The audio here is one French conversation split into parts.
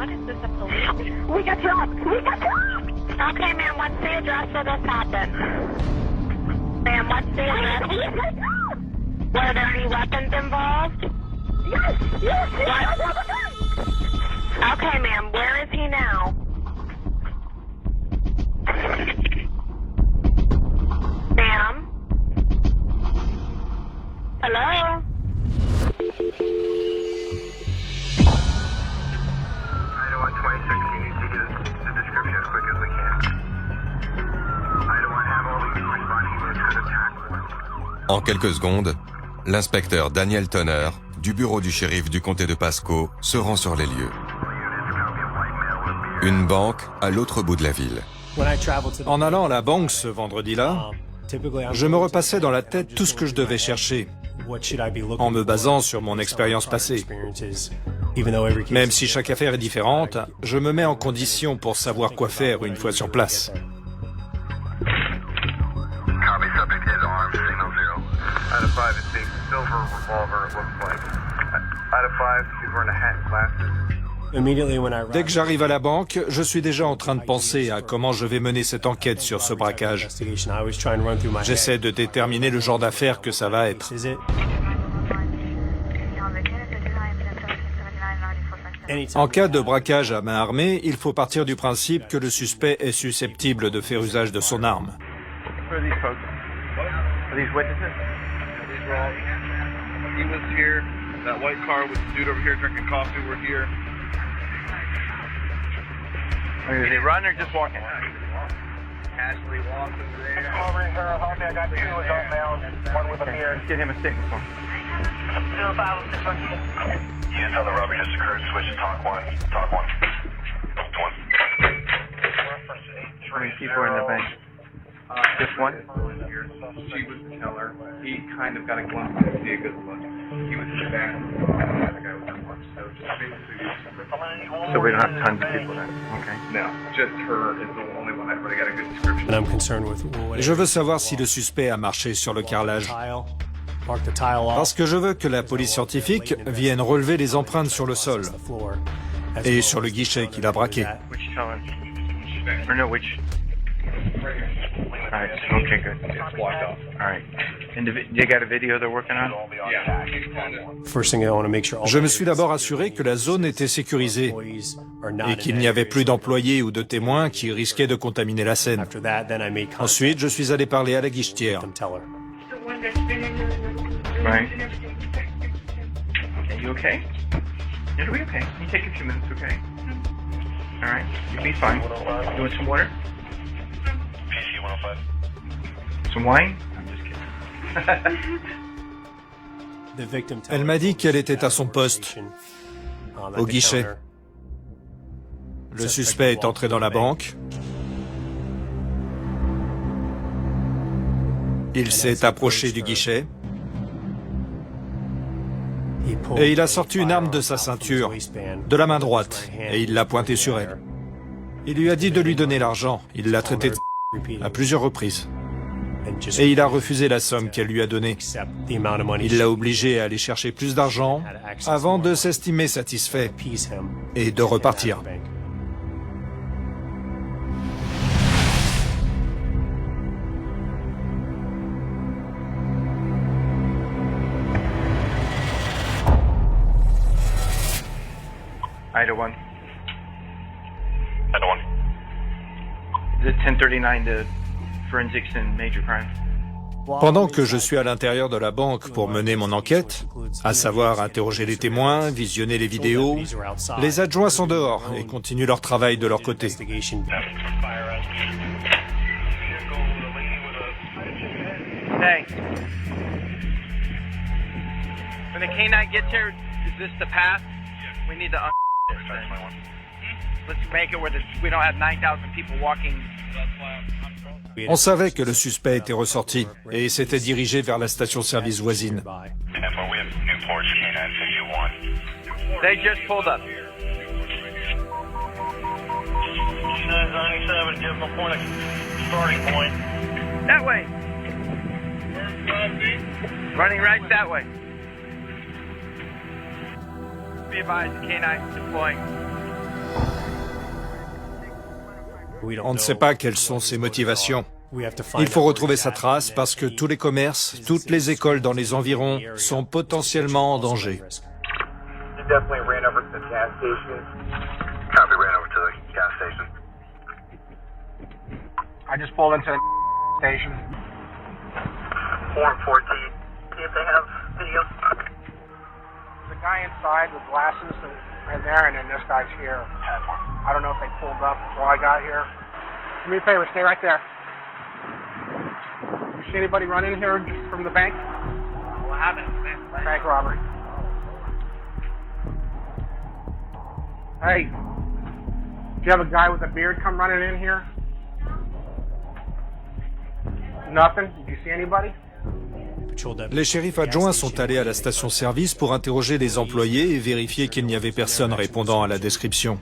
what? Is this a police? We got robbed! We got robbed! Okay, ma'am, what's the address where this happened? Ma'am, what's the address? Were there any weapons involved? Yes! Okay, ma'am, where is he now? Ma'am? Hello? Item 126, you need to get the description as quick as we can. Item 1, have all the responding units to attack. En quelques secondes, l'inspecteur Daniel Tonner, du bureau du shérif du comté de Pasco, se rend sur les lieux. Une banque à l'autre bout de la ville. En allant à la banque ce vendredi-là, je me repassais dans la tête tout ce que je devais chercher, en me basant sur mon expérience passée. Même si chaque affaire est différente, je me mets en condition pour savoir quoi faire une fois sur place. Copy, subject is armed, signal 0. Out of 5, it's a silver revolver, it looks like. Out of 5, she's wearing a hat and glasses. Dès que j'arrive à la banque, je suis déjà en train de penser à comment je vais mener cette enquête sur ce braquage. J'essaie de déterminer le genre d'affaire que ça va être. En cas de braquage à main armée, il faut partir du principe que le suspect est susceptible de faire usage de son arme. Who are these folks? Are these witnesses? He was here. That white car with the dude over here drinking coffee were here. Is he running or just walking? Ashley walked over there. Over here, I got 2 unbound, 1 with a mirror. Let's get him a statement for him. You can tell the robbery just occurred. Switch to talk 1. Talk 1. Talk 1. How many people are in the bank? Just 1? She was the teller. He kind of got a glimpse to see a good look. He was in the back. The guy was at lunch. So just basically. So we don't have tons of people then. Okay. No, just her is the only one that really got a good description. Je veux savoir si le suspect a marché sur le carrelage. Parce que je veux que la police scientifique vienne relever les empreintes sur le sol et sur le guichet qu'il a braqué. Which teller? Or no, which? Alright, okay, good. It's blocked off. Alright. And they got a video they're working on? Yeah. Je me suis d'abord assuré que la zone était sécurisée et qu'il n'y avait plus d'employés ou de témoins qui risquaient de contaminer la scène. Ensuite, je suis allé parler à la guichetière. Right. Okay, you okay? You'll be okay. You take a few minutes, okay? Alright, you'll be fine. You want some water? PC 105. Some wine? I'm just kidding. Elle m'a dit qu'elle était à son poste, au guichet. Le suspect est entré dans la banque. Il s'est approché du guichet. Et il a sorti une arme de sa ceinture, de la main droite, et il l'a pointée sur elle. Il lui a dit de lui donner l'argent. Il l'a traité de à plusieurs reprises. Et il a refusé la somme qu'elle lui a donnée. Il l'a obligé à aller chercher plus d'argent avant de s'estimer satisfait et de repartir. Ida 1. Ida 1. The 1039 to forensics and major crime. Pendant que je suis à l'intérieur de la banque pour mener mon enquête, à savoir interroger les témoins, visionner les vidéos, les adjoints sont dehors et continuent leur travail de leur côté. Hey. When the K9 gets here, is this the path? We need to this thing. Let's make it where we don't have 9,000 people walking. On savait que le suspect était ressorti et s'était dirigé vers la station-service voisine. They just pulled up. That way. Running right that way. Be advised, K9 deploying. On ne sait pas quelles sont ses motivations. Il faut retrouver sa trace parce que tous les commerces, toutes les écoles dans les environs sont potentiellement en danger. You definitely ran over to the gas station. Copy, ran over to the gas station. I just pulled into the station. 4 and 14. See if they have video. The guy inside with glasses and there, and then this guy's here. I don't know if they pulled up before I got here. Do me a favor, stay right there. You see anybody run in here just from the bank? What happened? Bank robbery. Hey, do you have a guy with a beard come running in here? Nothing? Did you see anybody? Les shérifs adjoints sont allés à la station-service pour interroger les employés et vérifier qu'il n'y avait personne répondant à la description.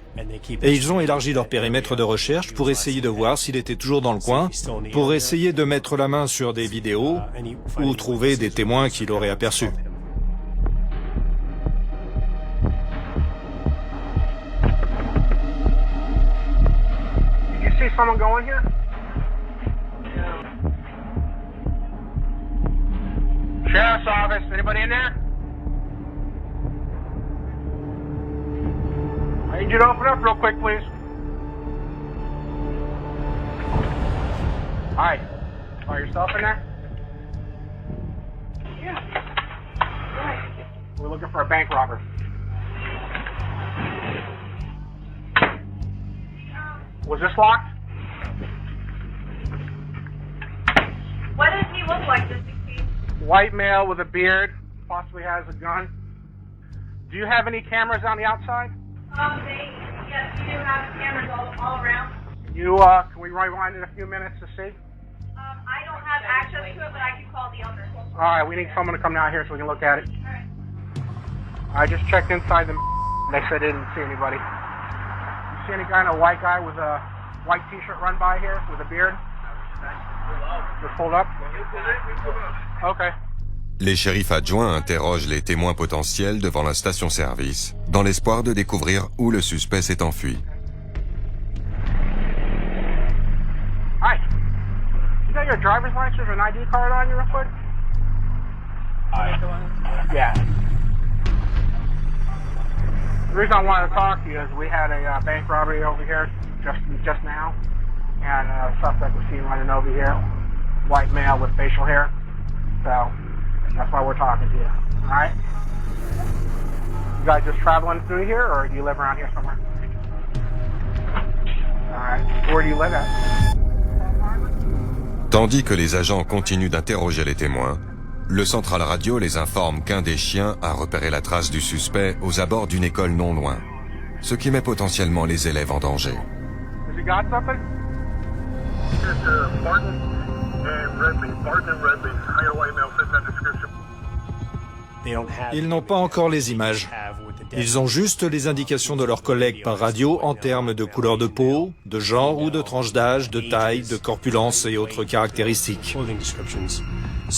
Et ils ont élargi leur périmètre de recherche pour essayer de voir s'il était toujours dans le coin, pour essayer de mettre la main sur des vidéos ou trouver des témoins qui l'auraient aperçu. Did you see someone go in here? Sheriff's office, anybody in there? I need you to open up real quick, please. Hi. Are yourself in there? Yeah. We're looking for a bank robber. Was this locked? What does he look like, just in case? White male with a beard, possibly has a gun. Do you have any cameras on the outside? Yes, we do have cameras all around. Can we rewind in a few minutes to see? I don't have access to it, but I can call the owner. Alright, we need someone to come down here so we can look at it. Alright. I just checked inside the they said they didn't see anybody. You see any kind of white guy with a white t-shirt run by here with a beard? Just pulled up? Okay. Les shérifs adjoints interrogent les témoins potentiels devant la station-service, dans l'espoir de découvrir où le suspect s'est enfui. Hi. You got your driver's license and ID card on you real quick? Yeah. The reason I wanted to talk to you is we had a bank robbery over here just now, and a suspect was seen running over here, white male with facial hair. So that's why we're talking to you. All right? You guys just traveling through here, or do you live around here somewhere? All right. Where do you live at? Tandis que les agents continuent d'interroger les témoins, le central radio les informe qu'un des chiens a repéré la trace du suspect aux abords d'une école non loin, ce qui met potentiellement les élèves en danger. Has he got something? Martin and Redley. Martin and Redley. Higher white male fit that description. Ils n'ont pas encore les images. Ils ont juste les indications de leurs collègues par radio en termes de couleur de peau, de genre ou de tranche d'âge, de taille, de corpulence et autres caractéristiques.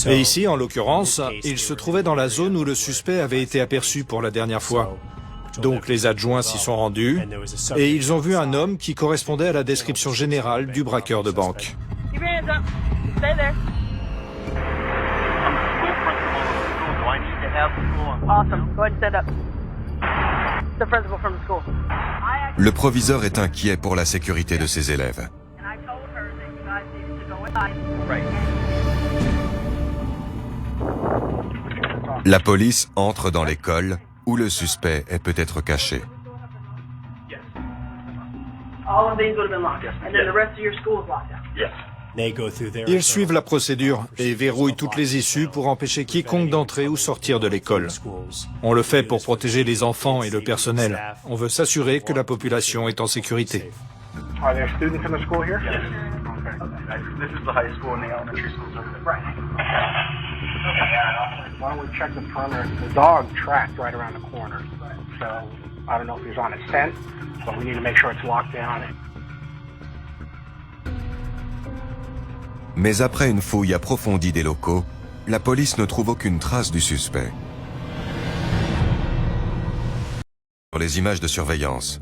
Et ici, en l'occurrence, il se trouvait dans la zone où le suspect avait été aperçu pour la dernière fois. Donc les adjoints s'y sont rendus et ils ont vu un homme qui correspondait à la description générale du braqueur de banque. Keep your hands up. Stay there. Awesome. Go ahead and stand up. The principal from the school. Le proviseur est inquiet pour la sécurité de ses élèves. And I told her that you guys needed to go inside. Right. La police entre dans l'école où le suspect est peut-être caché. All of these would have been locked. And then the rest of your school is locked down. Yes. Ils suivent la procédure et verrouillent toutes les issues pour empêcher quiconque d'entrer ou sortir de l'école. On le fait pour protéger les enfants et le personnel. On veut s'assurer que la population est en sécurité. Are there students in the school here? Yes. Okay. This is the high school and the elementary schools over there. Right. Why don't we check the perimeter? The dog tracked right around the corner. So I don't know if he's on a scent, but we need to make sure it's locked down. Mais après une fouille approfondie des locaux, la police ne trouve aucune trace du suspect. Sur les images de surveillance,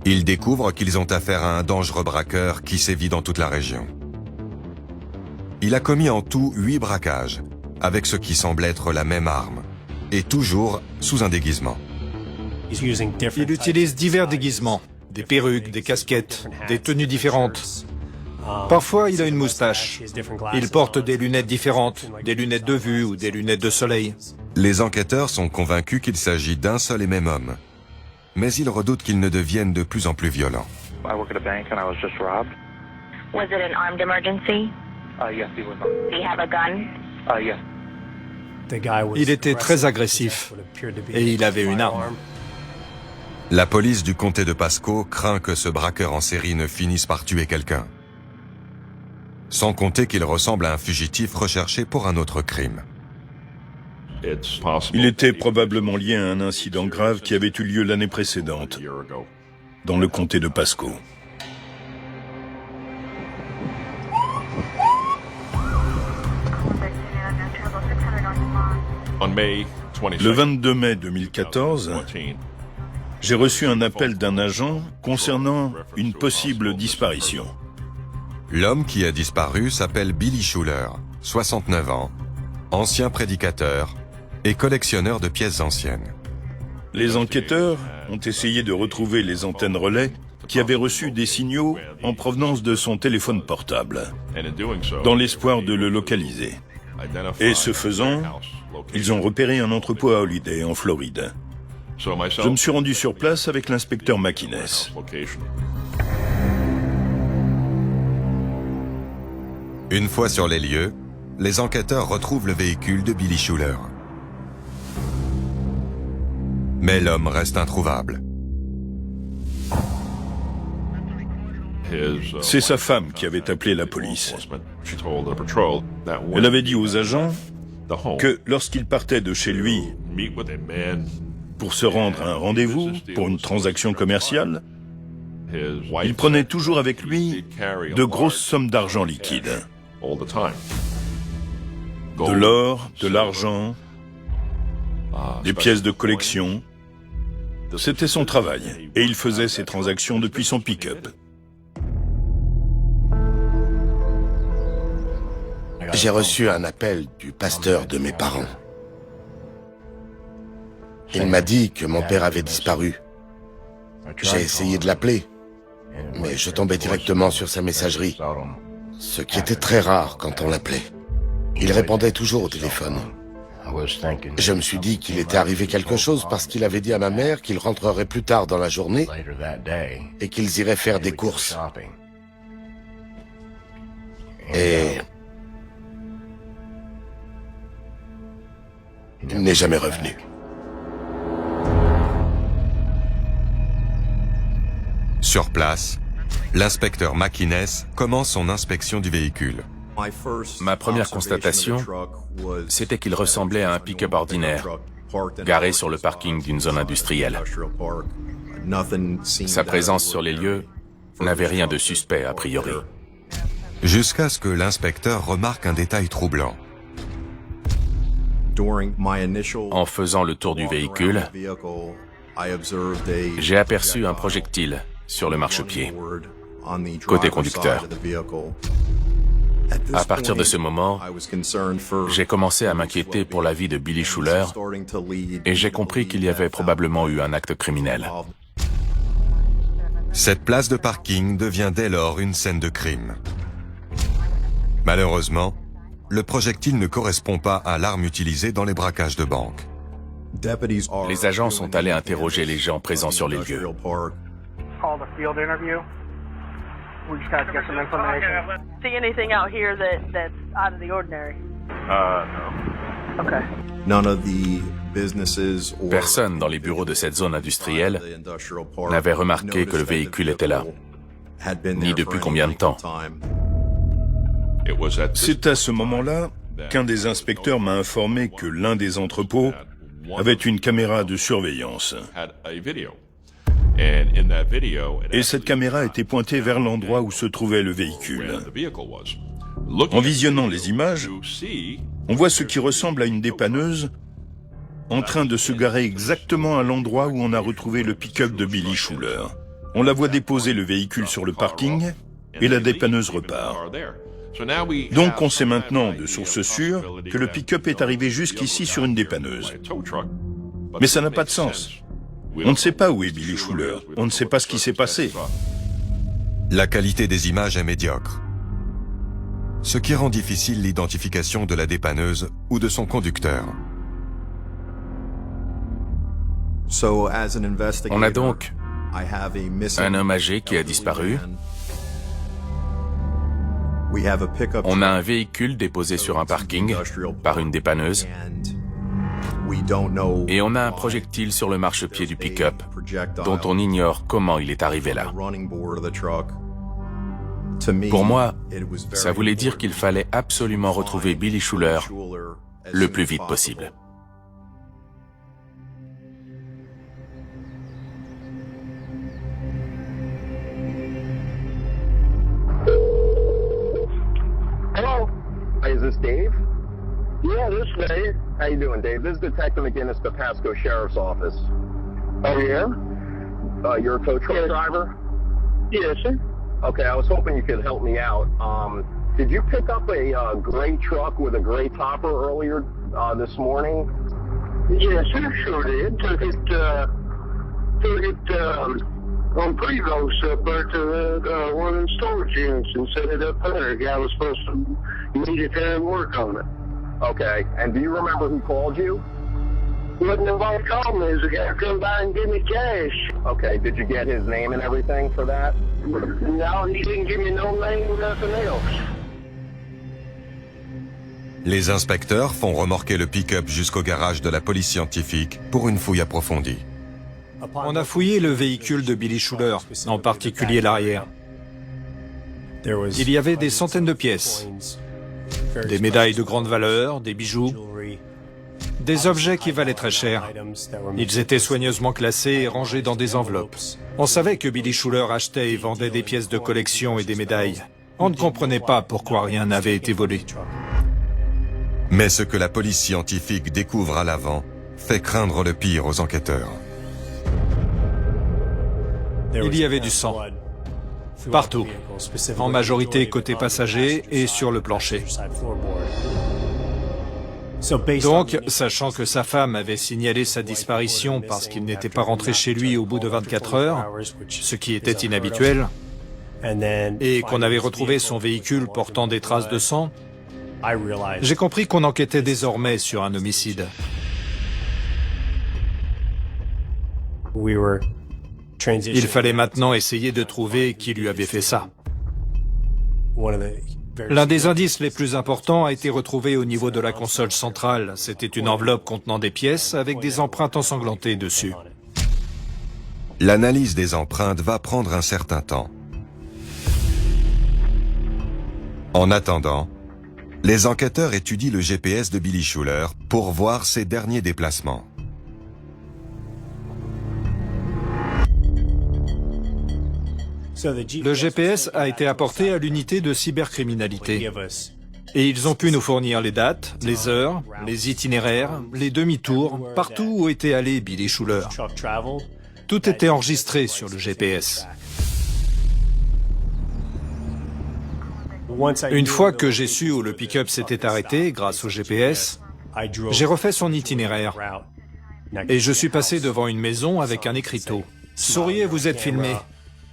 Ils découvrent qu'ils ont affaire à un dangereux braqueur qui sévit dans toute la région. Il a commis en tout 8 braquages, avec ce qui semble être la même arme, et toujours sous un déguisement. Il utilise divers déguisements, des perruques, des casquettes, des tenues différentes. Parfois, il a une moustache. Il porte des lunettes différentes, des lunettes de vue ou des lunettes de soleil. Les enquêteurs sont convaincus qu'il s'agit d'un seul et même homme. Mais ils redoutent qu'il ne devienne de plus en plus violent. Was it an armed emergency? Did he have a gun? Il était très agressif et il avait une arme. La police du comté de Pasco craint que ce braqueur en série ne finisse par tuer quelqu'un. Sans compter qu'il ressemble à un fugitif recherché pour un autre crime. Il était probablement lié à un incident grave qui avait eu lieu l'année précédente, dans le comté de Pasco. Le 22 mai 2014, j'ai reçu un appel d'un agent concernant une possible disparition. L'homme qui a disparu s'appelle Billy Schuller, 69 ans, ancien prédicateur et collectionneur de pièces anciennes. Les enquêteurs ont essayé de retrouver les antennes relais qui avaient reçu des signaux en provenance de son téléphone portable, dans l'espoir de le localiser. Et ce faisant, ils ont repéré un entrepôt à Holiday, en Floride. Je me suis rendu sur place avec l'inspecteur McInnes. Une fois sur les lieux, les enquêteurs retrouvent le véhicule de Billy Schuller. Mais l'homme reste introuvable. C'est sa femme qui avait appelé la police. Elle avait dit aux agents que lorsqu'il partait de chez lui pour se rendre à un rendez-vous pour une transaction commerciale, il prenait toujours avec lui de grosses sommes d'argent liquide. De l'or, de l'argent, des pièces de collection. C'était son travail, et il faisait ses transactions depuis son pick-up. J'ai reçu un appel du pasteur de mes parents. Il m'a dit que mon père avait disparu. J'ai essayé de l'appeler, mais je tombais directement sur sa messagerie, ce qui était très rare quand on l'appelait. Il répondait toujours au téléphone. Je me suis dit qu'il était arrivé quelque chose parce qu'il avait dit à ma mère qu'il rentrerait plus tard dans la journée et qu'ils iraient faire des courses. Et il n'est jamais revenu. Sur place, l'inspecteur McInnes commence son inspection du véhicule. Ma première constatation, c'était qu'il ressemblait à un pick-up ordinaire, garé sur le parking d'une zone industrielle. Sa présence sur les lieux n'avait rien de suspect a priori. Jusqu'à ce que l'inspecteur remarque un détail troublant. En faisant le tour du véhicule, j'ai aperçu un projectile sur le marchepied, côté conducteur. À partir de ce moment, j'ai commencé à m'inquiéter pour la vie de Billy Schuller et j'ai compris qu'il y avait probablement eu un acte criminel. Cette place de parking devient dès lors une scène de crime. Malheureusement, le projectile ne correspond pas à l'arme utilisée dans les braquages de banque. Les agents sont allés interroger les gens présents sur les lieux. Called a field interview. We just got to get some information. See anything out here that's out of the ordinary? No. Okay. Personne dans les bureaux de cette zone industrielle n'avait remarqué que le véhicule était là, ni depuis combien de temps. C'est à ce moment-là qu'un des inspecteurs m'a informé que l'un des entrepôts avait une caméra de surveillance. Et cette caméra était pointée vers l'endroit où se trouvait le véhicule. En visionnant les images, on voit ce qui ressemble à une dépanneuse en train de se garer exactement à l'endroit où on a retrouvé le pick-up de Billy Schuller. On la voit déposer le véhicule sur le parking et la dépanneuse repart. Donc on sait maintenant, de sources sûres, que le pick-up est arrivé jusqu'ici sur une dépanneuse. Mais ça n'a pas de sens. On ne sait pas où est Billy Schuller. On ne sait pas ce qui s'est passé. La qualité des images est médiocre, ce qui rend difficile l'identification de la dépanneuse ou de son conducteur. On a donc un homme âgé qui a disparu. On a un véhicule déposé sur un parking par une dépanneuse. Et on a un projectile sur le marchepied du pick-up, dont on ignore comment il est arrivé là. Pour moi, ça voulait dire qu'il fallait absolument retrouver Billy Schuller le plus vite possible. Hello. Hi, is this Dave? Yeah, this is Dave. How you doing, Dave? This is Detective McGinnis, the Pasco Sheriff's Office. Oh, yeah? You're a tow truck driver? Yes, sir. Okay, I was hoping you could help me out. Did you pick up a gray truck with a gray topper earlier this morning? Yes, sir, sure did. Took it on pre-loads up there to one of the storage units and set it up there. The guy was supposed to meet it there and work on it. Okay, and do you remember who called you? Wouldn't nobody call me. The guy come by and give me cash. Okay, did you get his name and everything for that? No, he didn't give me no name or nothing else. Les inspecteurs font remorquer le pick-up jusqu'au garage de la police scientifique pour une fouille approfondie. On a fouillé le véhicule de Billy Schuller, en particulier l'arrière. Il y avait des centaines de pièces, des médailles de grande valeur, des bijoux, des objets qui valaient très cher. Ils étaient soigneusement classés et rangés dans des enveloppes. On savait que Billy Schuller achetait et vendait des pièces de collection et des médailles. On ne comprenait pas pourquoi rien n'avait été volé. Mais ce que la police scientifique découvre à l'avant fait craindre le pire aux enquêteurs. Il y avait du sang, partout, en majorité côté passager et sur le plancher. Donc, sachant que sa femme avait signalé sa disparition parce qu'il n'était pas rentré chez lui au bout de 24 heures, ce qui était inhabituel, et qu'on avait retrouvé son véhicule portant des traces de sang, j'ai compris qu'on enquêtait désormais sur un homicide. Il fallait maintenant essayer de trouver qui lui avait fait ça. L'un des indices les plus importants a été retrouvé au niveau de la console centrale. C'était une enveloppe contenant des pièces avec des empreintes ensanglantées dessus. L'analyse des empreintes va prendre un certain temps. En attendant, les enquêteurs étudient le GPS de Billy Schuller pour voir ses derniers déplacements. Le GPS a été apporté à l'unité de cybercriminalité. Et ils ont pu nous fournir les dates, les heures, les itinéraires, les demi-tours, partout où était allé Billy Schuller. Tout était enregistré sur le GPS. Une fois que j'ai su où le pick-up s'était arrêté grâce au GPS, j'ai refait son itinéraire. Et je suis passé devant une maison avec un écriteau. « Souriez, vous êtes filmé.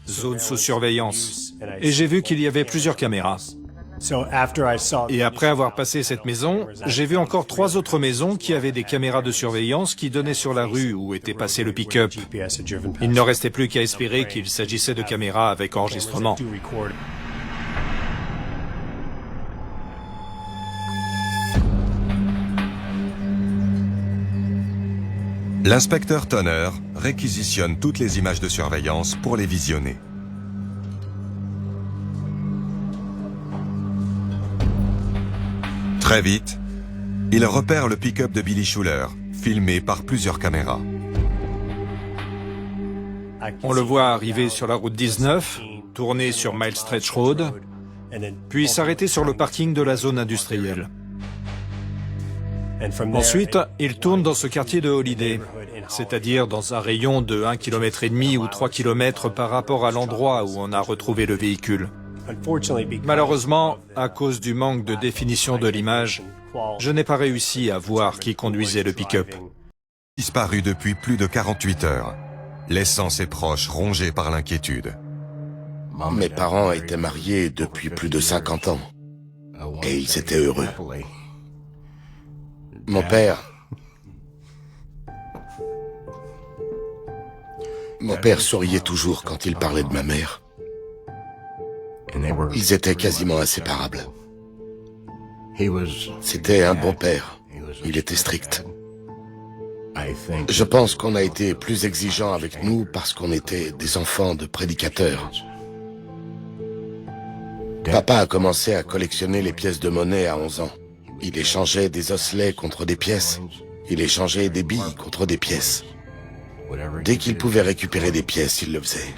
Zone sous surveillance. » Et j'ai vu qu'il y avait plusieurs caméras. Et après avoir passé cette maison, j'ai vu encore 3 autres maisons qui avaient des caméras de surveillance qui donnaient sur la rue où était passé le pick-up. Il ne restait plus qu'à espérer qu'il s'agissait de caméras avec enregistrement. L'inspecteur Tonner réquisitionne toutes les images de surveillance pour les visionner. Très vite, il repère le pick-up de Billy Schuller, filmé par plusieurs caméras. On le voit arriver sur la route 19, tourner sur Miles Stretch Road, puis s'arrêter sur le parking de la zone industrielle. Ensuite, il tourne dans ce quartier de Holiday, c'est-à-dire dans un rayon de 1,5 km ou 3 km par rapport à l'endroit où on a retrouvé le véhicule. Malheureusement, à cause du manque de définition de l'image, je n'ai pas réussi à voir qui conduisait le pick-up. Disparu depuis plus de 48 heures, laissant ses proches rongés par l'inquiétude. Mes parents étaient mariés depuis plus de 50 ans. Et ils étaient heureux. Mon père souriait toujours quand il parlait de ma mère. Ils étaient quasiment inséparables. C'était un bon père. Il était strict. Je pense qu'on a été plus exigeants avec nous parce qu'on était des enfants de prédicateurs. Papa a commencé à collectionner les pièces de monnaie à 11 ans. Il échangeait des osselets contre des pièces. Il échangeait des billes contre des pièces. Dès qu'il pouvait récupérer des pièces, il le faisait.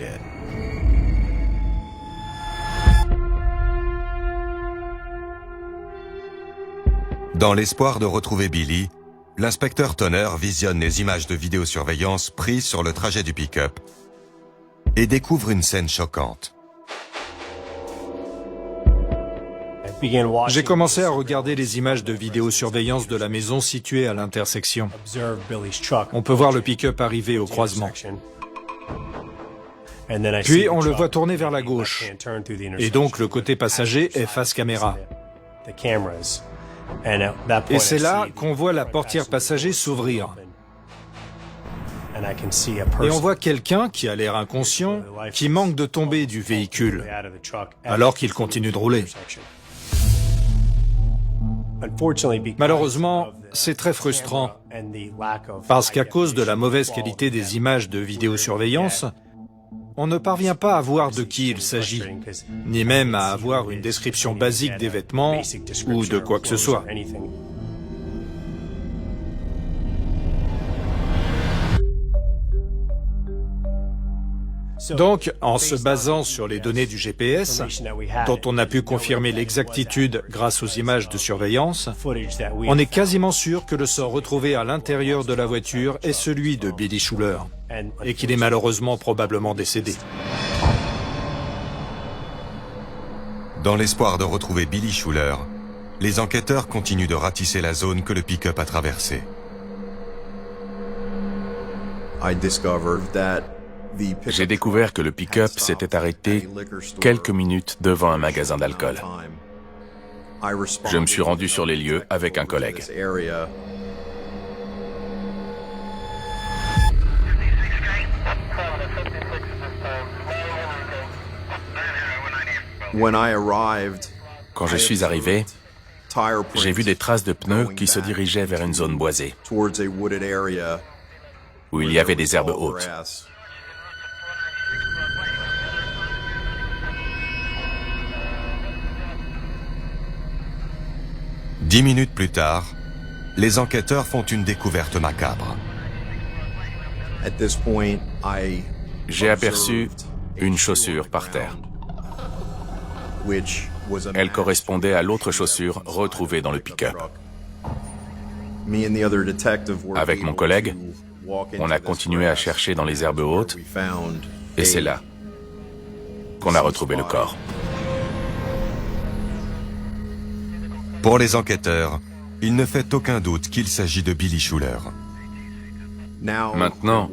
Dans l'espoir de retrouver Billy, l'inspecteur Tonner visionne les images de vidéosurveillance prises sur le trajet du pick-up et découvre une scène choquante. J'ai commencé à regarder les images de vidéosurveillance de la maison située à l'intersection. On peut voir le pick-up arriver au croisement. Puis on le voit tourner vers la gauche. Et donc le côté passager est face caméra. Et c'est là qu'on voit la portière passager s'ouvrir. Et on voit quelqu'un qui a l'air inconscient, qui manque de tomber du véhicule, alors qu'il continue de rouler. Malheureusement, c'est très frustrant, parce qu'à cause de la mauvaise qualité des images de vidéosurveillance, on ne parvient pas à voir de qui il s'agit, ni même à avoir une description basique des vêtements ou de quoi que ce soit. Donc, en se basant sur les données du GPS, dont on a pu confirmer l'exactitude grâce aux images de surveillance, on est quasiment sûr que le sort retrouvé à l'intérieur de la voiture est celui de Billy Schuller, et qu'il est malheureusement probablement décédé. Dans l'espoir de retrouver Billy Schuller, les enquêteurs continuent de ratisser la zone que le pick-up a traversée. J'ai découvert que le pick-up s'était arrêté quelques minutes devant un magasin d'alcool. Je me suis rendu sur les lieux avec un collègue. Quand je suis arrivé, j'ai vu des traces de pneus qui se dirigeaient vers une zone boisée, où il y avait des herbes hautes. Dix minutes plus tard, les enquêteurs font une découverte macabre. J'ai aperçu une chaussure par terre. Elle correspondait à l'autre chaussure retrouvée dans le pick-up. Avec mon collègue, on a continué à chercher dans les herbes hautes, et c'est là qu'on a retrouvé le corps. Pour les enquêteurs, il ne fait aucun doute qu'il s'agit de Billy Schuller. Maintenant,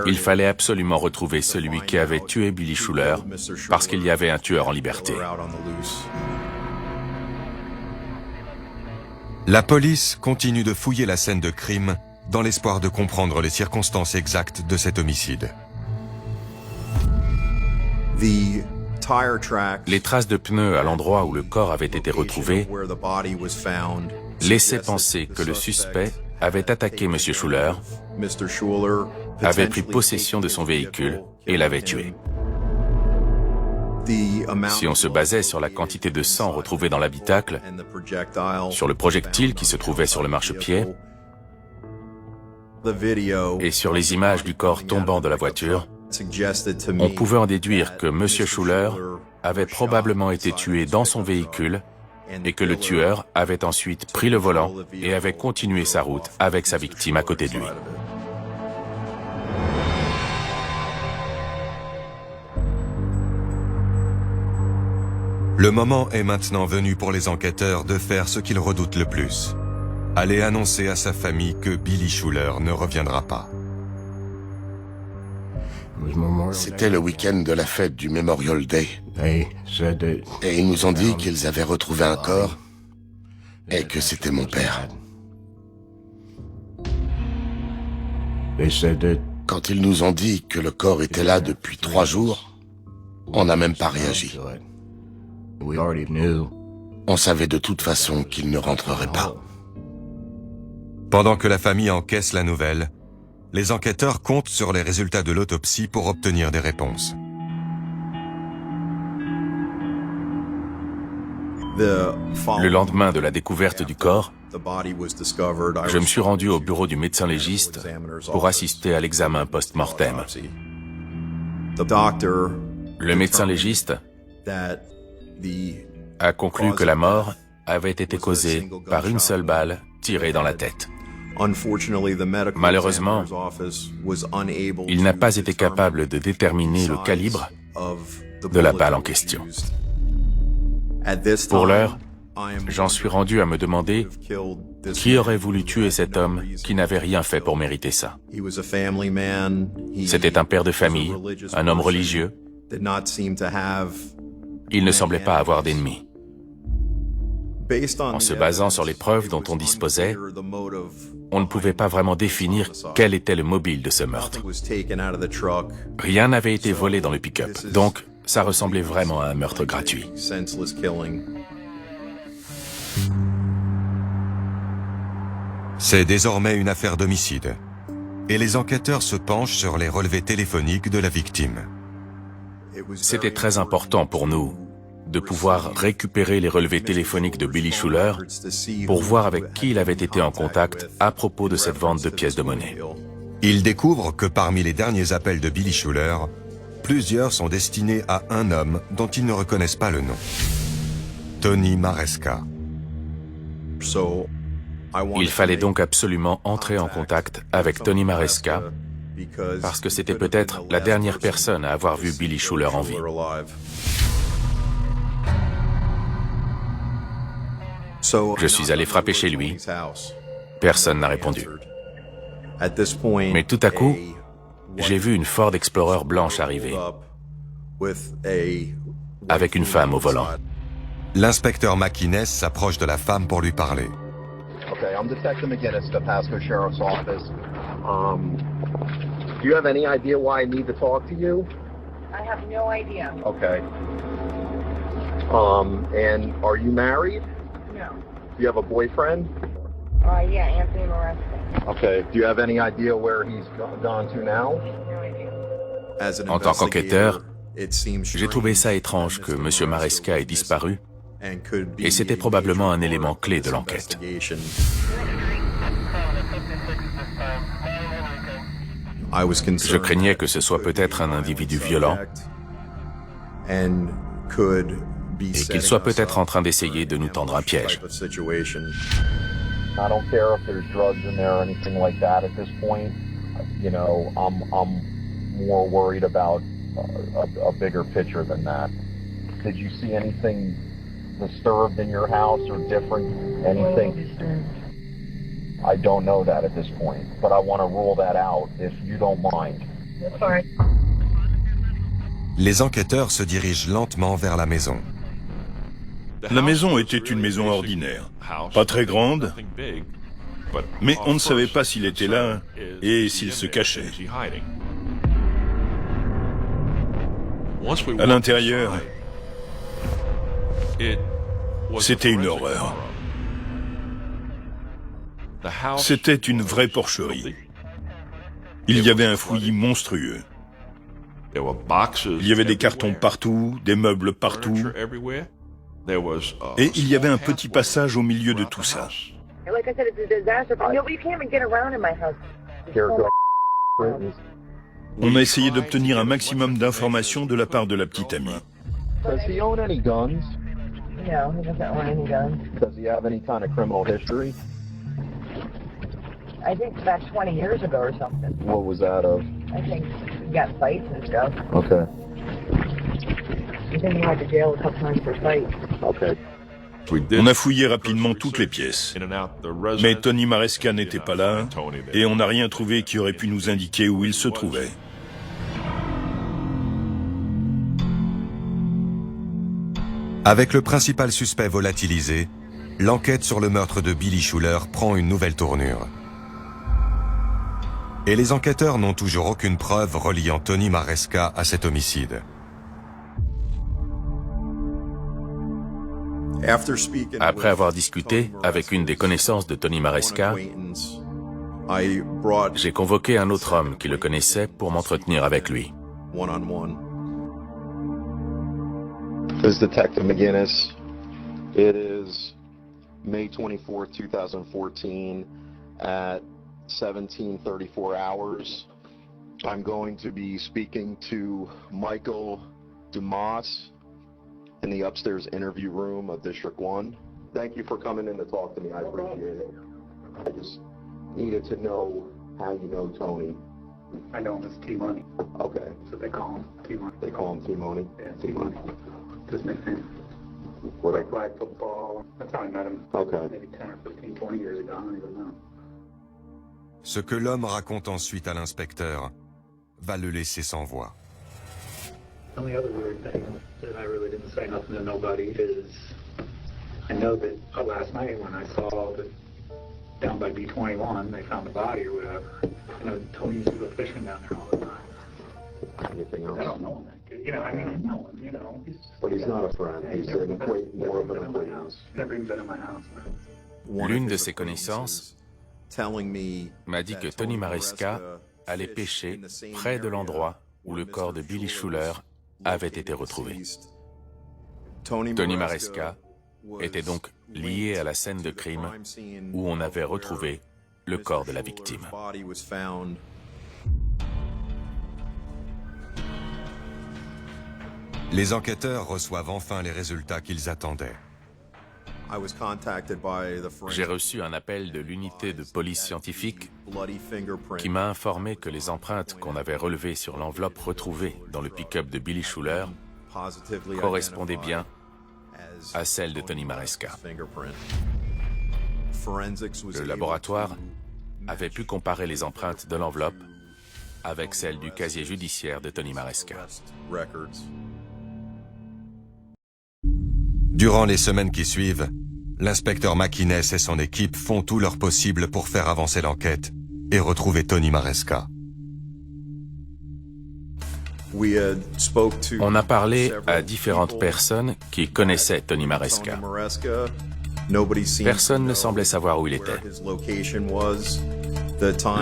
il fallait absolument retrouver celui qui avait tué Billy Schuller parce qu'il y avait un tueur en liberté. La police continue de fouiller la scène de crime dans l'espoir de comprendre les circonstances exactes de cet homicide. Les traces de pneus à l'endroit où le corps avait été retrouvé laissaient penser que le suspect avait attaqué M. Schuller, avait pris possession de son véhicule et l'avait tué. Si on se basait sur la quantité de sang retrouvée dans l'habitacle, sur le projectile qui se trouvait sur le marchepied, et sur les images du corps tombant de la voiture, on pouvait en déduire que M. Schuller avait probablement été tué dans son véhicule et que le tueur avait ensuite pris le volant et avait continué sa route avec sa victime à côté de lui. Le moment est maintenant venu pour les enquêteurs de faire ce qu'ils redoutent le plus. Aller annoncer à sa famille que Billy Schuller ne reviendra pas. C'était le week-end de la fête du Memorial Day. Et ils nous ont dit qu'ils avaient retrouvé un corps et que c'était mon père. Quand ils nous ont dit que le corps était là depuis 3 jours, on n'a même pas réagi. On savait de toute façon qu'il ne rentrerait pas. Pendant que la famille encaisse la nouvelle, les enquêteurs comptent sur les résultats de l'autopsie pour obtenir des réponses. Le lendemain de la découverte du corps, je me suis rendu au bureau du médecin légiste pour assister à l'examen post-mortem. Le médecin légiste a conclu que la mort avait été causée par une seule balle tirée dans la tête. Malheureusement, il n'a pas été capable de déterminer le calibre de la balle en question. Pour l'heure, j'en suis rendu à me demander qui aurait voulu tuer cet homme qui n'avait rien fait pour mériter ça. C'était un père de famille, un homme religieux. Il ne semblait pas avoir d'ennemis. En se basant sur les preuves dont on disposait, on ne pouvait pas vraiment définir quel était le mobile de ce meurtre. Rien n'avait été volé dans le pick-up, donc ça ressemblait vraiment à un meurtre gratuit. C'est désormais une affaire d'homicide, et les enquêteurs se penchent sur les relevés téléphoniques de la victime. C'était très important pour nous de pouvoir récupérer les relevés téléphoniques de Billy Schuller pour voir avec qui il avait été en contact à propos de cette vente de pièces de monnaie. Ils découvrent que parmi les derniers appels de Billy Schuller, plusieurs sont destinés à un homme dont ils ne reconnaissent pas le nom. Tony Maresca. Il fallait donc absolument entrer en contact avec Tony Maresca parce que c'était peut-être la dernière personne à avoir vu Billy Schuller en vie. Je suis allé frapper chez lui. Personne n'a répondu. Mais tout à coup, j'ai vu une Ford Explorer blanche arriver, avec une femme au volant. L'inspecteur McInnes s'approche de la femme pour lui parler. Okay, I'm Detective McGinnis, the Pasco Sheriff's Office. Do you have any idea why I need to talk to you? I have no idea. Okay. And are you married? No. Do you have a boyfriend? Yeah, Anthony Maresca. Okay. Do you have any idea where he's gone to now? No idea. En tant qu'enquêteur, j'ai trouvé ça étrange que M. Maresca ait disparu, et c'était probablement un élément clé de l'enquête. Je craignais que ce soit peut-être un individu violent et qu'il soit peut-être en train d'essayer de nous tendre un piège. I don't care if there's drugs in there or anything like that at this point. You know, I'm more worried about a bigger picture than that. Did you see anything disturbed in your house or different? Anything? I don't know that at this point, but I want to rule that out if you don't mind. That's fine. Les enquêteurs se dirigent lentement vers la maison. La maison était une maison ordinaire, pas très grande, mais on ne savait pas s'il était là et s'il se cachait. À l'intérieur, c'était une horreur. C'était une vraie porcherie. Il y avait un fouillis monstrueux. Il y avait des cartons partout, des meubles partout. Et il y avait un petit passage au milieu de tout ça. Like I said, it's a disaster. But you can't even get around in my house. On a essayé d'obtenir un maximum d'informations de la part de la petite amie. Does he own any guns? No, he doesn't own any guns. Does he have any kind of criminal history? I think about 20 years ago or something. What was that of? I think he got fights and stuff. Okay. Okay. On a fouillé rapidement toutes les pièces. Mais Tony Maresca n'était pas là, et on n'a rien trouvé qui aurait pu nous indiquer où il se trouvait. Avec le principal suspect volatilisé, l'enquête sur le meurtre de Billy Schuller prend une nouvelle tournure. Et les enquêteurs n'ont toujours aucune preuve reliant Tony Maresca à cet homicide. Après avoir discuté avec une des connaissances de Tony Maresca, j'ai convoqué un autre homme qui le connaissait pour m'entretenir avec lui. This is Detective McGinnis. It is May 24th, 2014 at 17:34 hours. I'm going to be speaking to Michael Dumas in the upstairs interview room of District 1. Thank you for coming in to talk to me. I appreciate it. I just needed to know how you know Tony. I know him as T-Money. Okay. So they call him T-Money. They call him T-Money? Yeah, T-Money. His nickname. What? Like flag football. That's how I met him. Okay. Maybe 10 or 15, 20 years ago. I don't even know. Ce que l'homme raconte ensuite à l'inspecteur va le laisser sans voix. The only other weird thing that I really didn't say nothing to nobody is I know that last night when I saw that down by B-21 they found the body or whatever. I know Tony used to go fishing down there all the time. Anything else? I don't know him that good. You know, I mean, I know him, you know. But he's not a friend. He's more of an acquaintance. Never even been in my house. L'une de ses connaissances m'a dit que Tony Maresca allait pêcher près de l'endroit où le corps de Billy Schuller avait été retrouvé. Tony Maresca était donc lié à la scène de crime où on avait retrouvé le corps de la victime. Les enquêteurs reçoivent enfin les résultats qu'ils attendaient. J'ai reçu un appel de l'unité de police scientifique qui m'a informé que les empreintes qu'on avait relevées sur l'enveloppe retrouvée dans le pick-up de Billy Schuller correspondaient bien à celles de Tony Maresca. Le laboratoire avait pu comparer les empreintes de l'enveloppe avec celles du casier judiciaire de Tony Maresca. Durant les semaines qui suivent, l'inspecteur McInnes et son équipe font tout leur possible pour faire avancer l'enquête et retrouver Tony Maresca. On a parlé à différentes personnes qui connaissaient Tony Maresca. Personne ne semblait savoir où il était. Le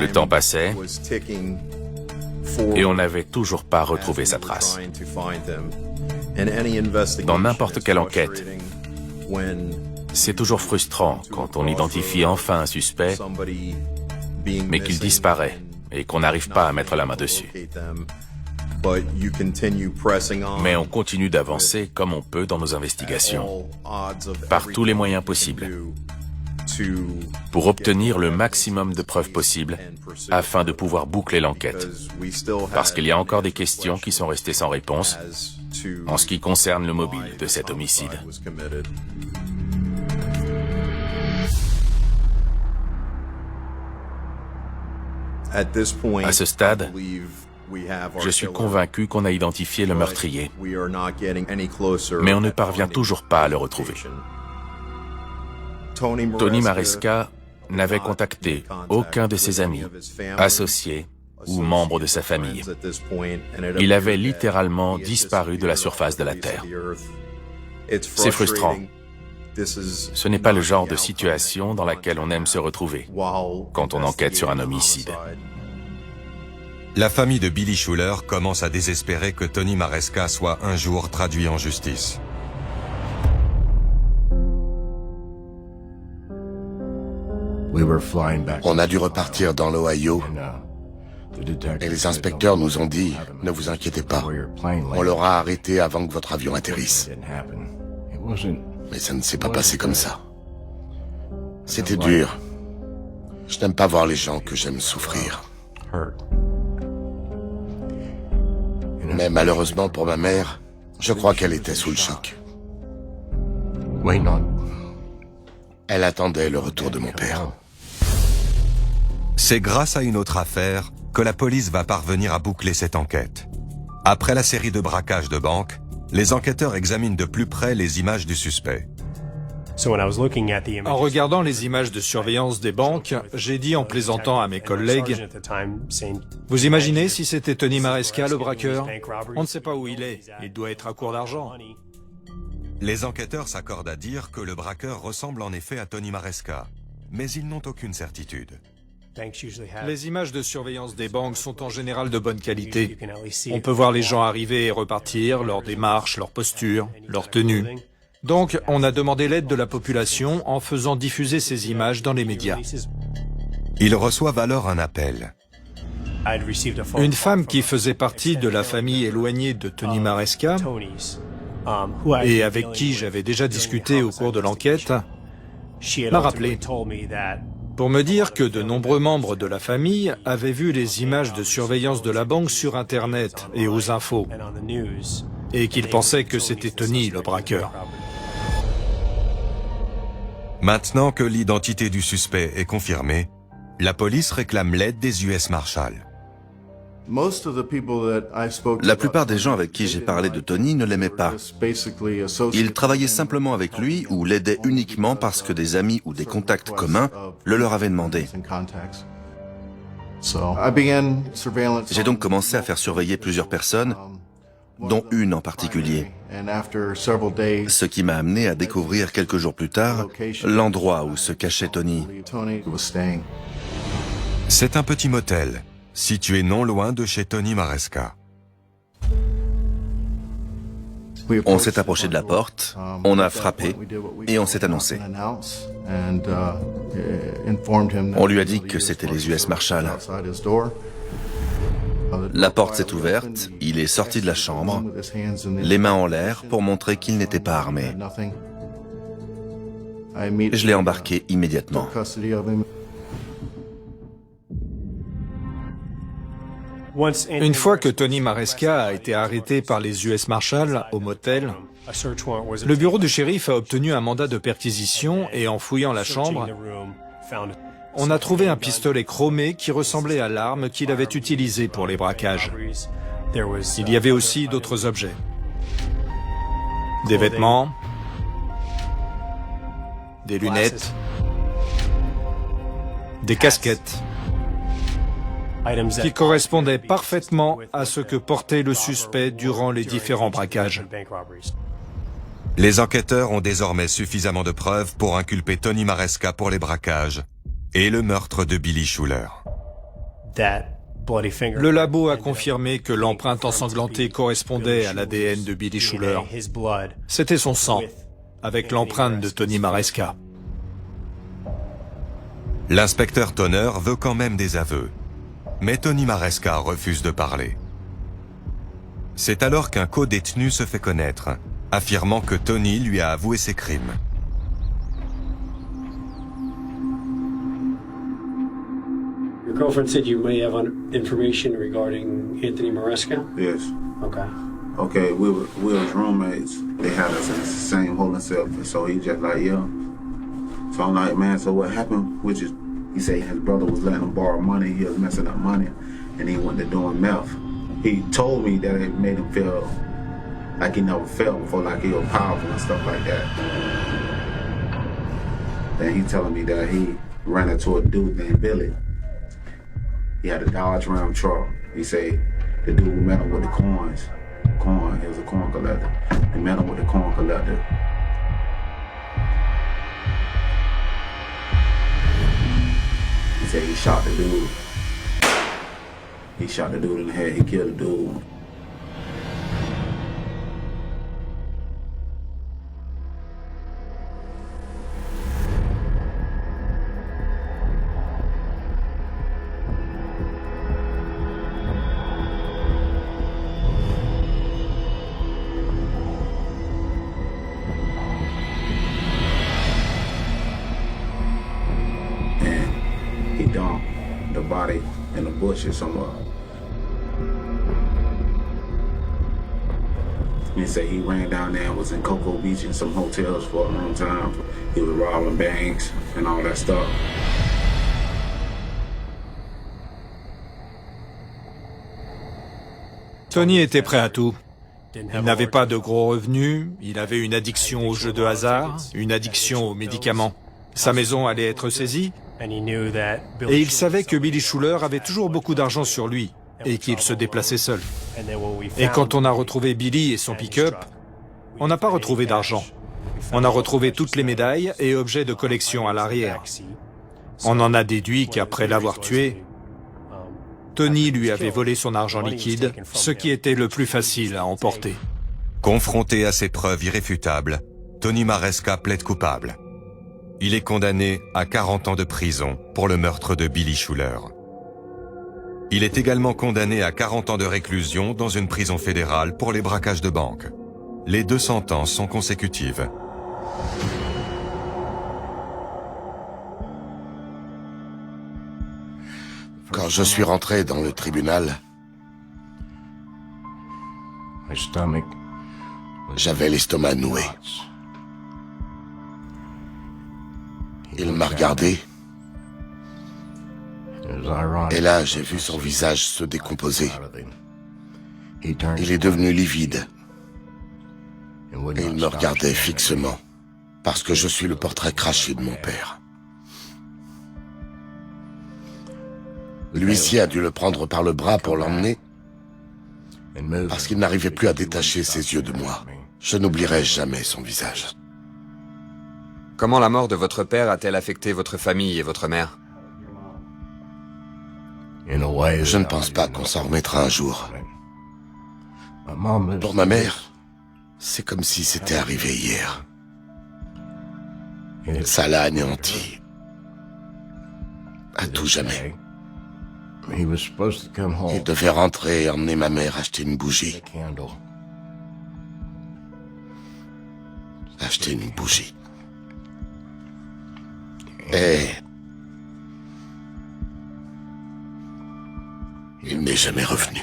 temps passait et on n'avait toujours pas retrouvé sa trace. Dans n'importe quelle enquête, c'est toujours frustrant quand on identifie enfin un suspect, mais qu'il disparaît et qu'on n'arrive pas à mettre la main dessus. Mais on continue d'avancer comme on peut dans nos investigations, par tous les moyens possibles, pour obtenir le maximum de preuves possibles afin de pouvoir boucler l'enquête. Parce qu'il y a encore des questions qui sont restées sans réponse en ce qui concerne le mobile de cet homicide. À ce stade, je suis convaincu qu'on a identifié le meurtrier, mais on ne parvient toujours pas à le retrouver. Tony Maresca n'avait contacté aucun de ses amis, associés ou membres de sa famille. Il avait littéralement disparu de la surface de la Terre. C'est frustrant. Ce n'est pas le genre de situation dans laquelle on aime se retrouver quand on enquête sur un homicide. La famille de Billy Schuller commence à désespérer que Tony Maresca soit un jour traduit en justice. On a dû repartir dans l'Ohio et les inspecteurs nous ont dit « Ne vous inquiétez pas, on l'aura arrêté avant que votre avion atterrisse. » Mais ça ne s'est pas passé comme ça. C'était dur. Je n'aime pas voir les gens que j'aime souffrir. Mais malheureusement pour ma mère, Je crois qu'elle était sous le choc. Elle attendait le retour de mon père. C'est grâce à une autre affaire que la police va parvenir à boucler cette enquête. Après la série de braquages de banques, les enquêteurs examinent de plus près les images du suspect. En regardant les images de surveillance des banques, j'ai dit en plaisantant à mes collègues, « Vous imaginez si c'était Tony Maresca, le braqueur? On ne sait pas où il est. Il doit être à court d'argent. » Les enquêteurs s'accordent à dire que le braqueur ressemble en effet à Tony Maresca, mais ils n'ont aucune certitude. Les images de surveillance des banques sont en général de bonne qualité. On peut voir les gens arriver et repartir, leurs démarches, leur posture, leur tenue. Donc, on a demandé l'aide de la population en faisant diffuser ces images dans les médias. Ils reçoivent alors un appel. Une femme qui faisait partie de la famille éloignée de Tony Maresca et avec qui j'avais déjà discuté au cours de l'enquête m'a rappelé pour me dire que de nombreux membres de la famille avaient vu les images de surveillance de la banque sur Internet et aux infos et qu'ils pensaient que c'était Tony le braqueur. Maintenant que l'identité du suspect est confirmée, la police réclame l'aide des US Marshals. La plupart des gens avec qui j'ai parlé de Tony ne l'aimaient pas. Ils travaillaient simplement avec lui ou l'aidaient uniquement parce que des amis ou des contacts communs le leur avaient demandé. J'ai donc commencé à faire surveiller plusieurs personnes, dont une en particulier. Ce qui m'a amené à découvrir quelques jours plus tard l'endroit où se cachait Tony. C'est un petit motel, situé non loin de chez Tony Maresca. On s'est approché de la porte, on a frappé et on s'est annoncé. On lui a dit que c'était les US Marshals. La porte s'est ouverte, il est sorti de la chambre, les mains en l'air pour montrer qu'il n'était pas armé. Je l'ai embarqué immédiatement. Une fois que Tony Maresca a été arrêté par les US Marshals au motel, le bureau du shérif a obtenu un mandat de perquisition et en fouillant la chambre, on a trouvé un pistolet chromé qui ressemblait à l'arme qu'il avait utilisée pour les braquages. Il y avait aussi d'autres objets. Des vêtements, des lunettes, des casquettes, qui correspondaient parfaitement à ce que portait le suspect durant les différents braquages. Les enquêteurs ont désormais suffisamment de preuves pour inculper Tony Maresca pour les braquages et le meurtre de Billy Schuller. Le labo a confirmé que l'empreinte ensanglantée correspondait à l'ADN de Billy Schuller. C'était son sang, avec l'empreinte de Tony Maresca. L'inspecteur Toner veut quand même des aveux, mais Tony Maresca refuse de parler. C'est alors qu'un co-détenu se fait connaître, affirmant que Tony lui a avoué ses crimes. Your girlfriend said you may have information regarding Anthony Maresca? Yes. Okay. Okay, we was roommates. They had us in the same holding cell, so he just like, yeah. So I'm like, man, so what happened? Which is, he said his brother was letting him borrow money, he was messing up money, and he went to doing meth. He told me that it made him feel like he never felt before, like he was powerful and stuff like that. Then he telling me that he ran into a dude named Billy. He had a Dodge Ram truck. He said the dude met him with the coins. He was a coin collector. He met him with the coin collector. He said he shot the dude. He shot the dude in the head. He killed the dude. The body in the bushes somewhere. He said he ran down there and was in Cocoa Beach in some hotels for a long time. He was robbing banks and all that stuff. Tony était prêt à tout. Il n'avait pas de gros revenus, il avait une addiction aux jeux de hasard, une addiction aux médicaments. Sa maison allait être saisie, et il savait que Billy Schuller avait toujours beaucoup d'argent sur lui, et qu'il se déplaçait seul. Et quand on a retrouvé Billy et son pick-up, on n'a pas retrouvé d'argent. On a retrouvé toutes les médailles et objets de collection à l'arrière. On en a déduit qu'après l'avoir tué, Tony lui avait volé son argent liquide, ce qui était le plus facile à emporter. Confronté à ces preuves irréfutables, Tony Maresca plaide coupable. Il est condamné à 40 ans de prison pour le meurtre de Billy Schuller. Il est également condamné à 40 ans de réclusion dans une prison fédérale pour les braquages de banque. Les 2 sentences sont consécutives. Quand je suis rentré dans le tribunal, j'avais l'estomac noué. Il m'a regardé, et là j'ai vu son visage se décomposer. Il est devenu livide, et il me regardait fixement, parce que je suis le portrait craché de mon père. L'huissier a dû le prendre par le bras pour l'emmener, parce qu'il n'arrivait plus à détacher ses yeux de moi. Je n'oublierai jamais son visage. Comment la mort de votre père a-t-elle affecté votre famille et votre mère? Je ne pense pas qu'on s'en remettra un jour. Pour ma mère, c'est comme si c'était arrivé hier. Ça l'a anéanti. À tout jamais. Il devait rentrer et emmener ma mère acheter une bougie. Acheter une bougie. Et il n'est jamais revenu.